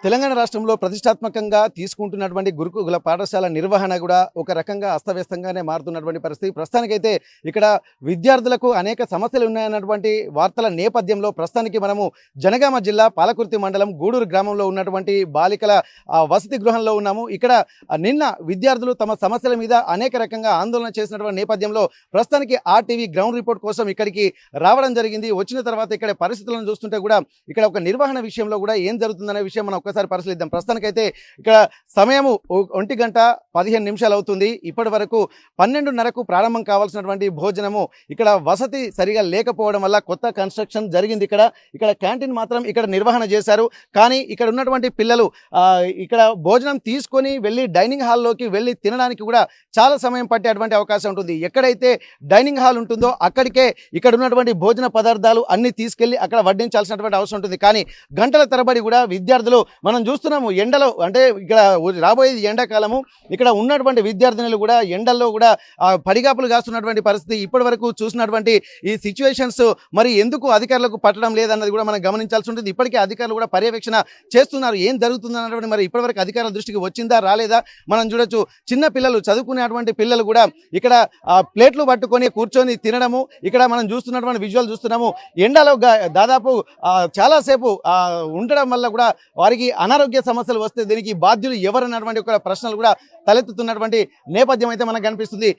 తెలంగాణ రాష్ట్రంలో ప్రతిష్టాత్మకంగా తీసుకుంటున్నటువంటి గురుకుల పాఠశాల నిర్వహణ కూడా ఒక రకంగా అస్తవ్యస్తంగానే మారుతున్నటువంటి పరిస్థితి. ప్రస్తుతానికైతే ఇక్కడ విద్యార్థులకు అనేక సమస్యలు ఉన్నాయన్నటువంటి వార్తల నేపథ్యంలో ప్రస్తుతానికి మనము జనగామ జిల్లా పాలకుర్తి మండలం గూడూరు గ్రామంలో ఉన్నటువంటి బాలికల వసతి గృహంలో ఉన్నాము. ఇక్కడ నిన్న విద్యార్థులు తమ సమస్యల మీద అనేక రకంగా ఆందోళన చేసినటువంటి నేపథ్యంలో ప్రస్తుతానికి ఆర్టీవీ గ్రౌండ్ రిపోర్ట్ కోసం ఇక్కడికి రావడం జరిగింది. వచ్చిన తర్వాత ఇక్కడ పరిస్థితులను చూస్తుంటే కూడా ఇక్కడ ఒక నిర్వహణ విషయంలో కూడా ఏం జరుగుతుందనే విషయం మనం ఒక్కసారి పరిశీలిద్దాం. ప్రస్తుతానికైతే ఇక్కడ సమయము 1:15 అవుతుంది. ఇప్పటి వరకు 12:30కు ప్రారంభం కావాల్సినటువంటి భోజనము ఇక్కడ వసతి సరిగా లేకపోవడం వల్ల కొత్త కన్స్ట్రక్షన్ జరిగింది. ఇక్కడ క్యాంటీన్ మాత్రం ఇక్కడ నిర్వహణ చేశారు. కానీ ఇక్కడ ఉన్నటువంటి పిల్లలు ఇక్కడ భోజనం తీసుకొని వెళ్ళి డైనింగ్ హాల్లోకి వెళ్ళి తినడానికి కూడా చాలా సమయం పట్టేటువంటి అవకాశం ఉంటుంది. ఎక్కడైతే డైనింగ్ హాల్ ఉంటుందో అక్కడికే ఇక్కడ ఉన్నటువంటి భోజన పదార్థాలు అన్ని తీసుకెళ్లి అక్కడ వడ్డించాల్సినటువంటి అవసరం ఉంటుంది. కానీ గంటల తరబడి కూడా విద్యార్థులు మనం చూస్తున్నాము ఎండలో, అంటే ఇక్కడ రాబోయేది ఎండాకాలము, ఇక్కడ ఉన్నటువంటి విద్యార్థినులు కూడా ఎండల్లో కూడా పడిగాపులు కాస్తున్నటువంటి పరిస్థితి. ఇప్పటి వరకు చూసినటువంటి ఈ సిచ్యువేషన్స్ మరి ఎందుకు అధికారులకు పట్టడం లేదన్నది కూడా మనం గమనించాల్సి ఉంటుంది. ఇప్పటికే అధికారులు కూడా పర్యవేక్షణ చేస్తున్నారు. ఏం జరుగుతుంది అన్నటువంటి మరి ఇప్పటివరకు అధికారుల దృష్టికి వచ్చిందా రాలేదా మనం చూడొచ్చు. చిన్న పిల్లలు, చదువుకునేటువంటి పిల్లలు కూడా ఇక్కడ ప్లేట్లు పట్టుకొని కూర్చొని తినడము ఇక్కడ మనం చూస్తున్నటువంటి విజువల్ చూస్తున్నాము. ఎండలో దాదాపు చాలాసేపు ఉండడం వల్ల కూడా వారికి అనారోగ్య సమస్యలు వస్తే దీనికి బాధ్యులు ఎవరన్నటువంటి ఒక ప్రశ్నలు కూడా తలెత్తుతున్నటువంటి నేపథ్యం అయితే మనకు కనిపిస్తుంది.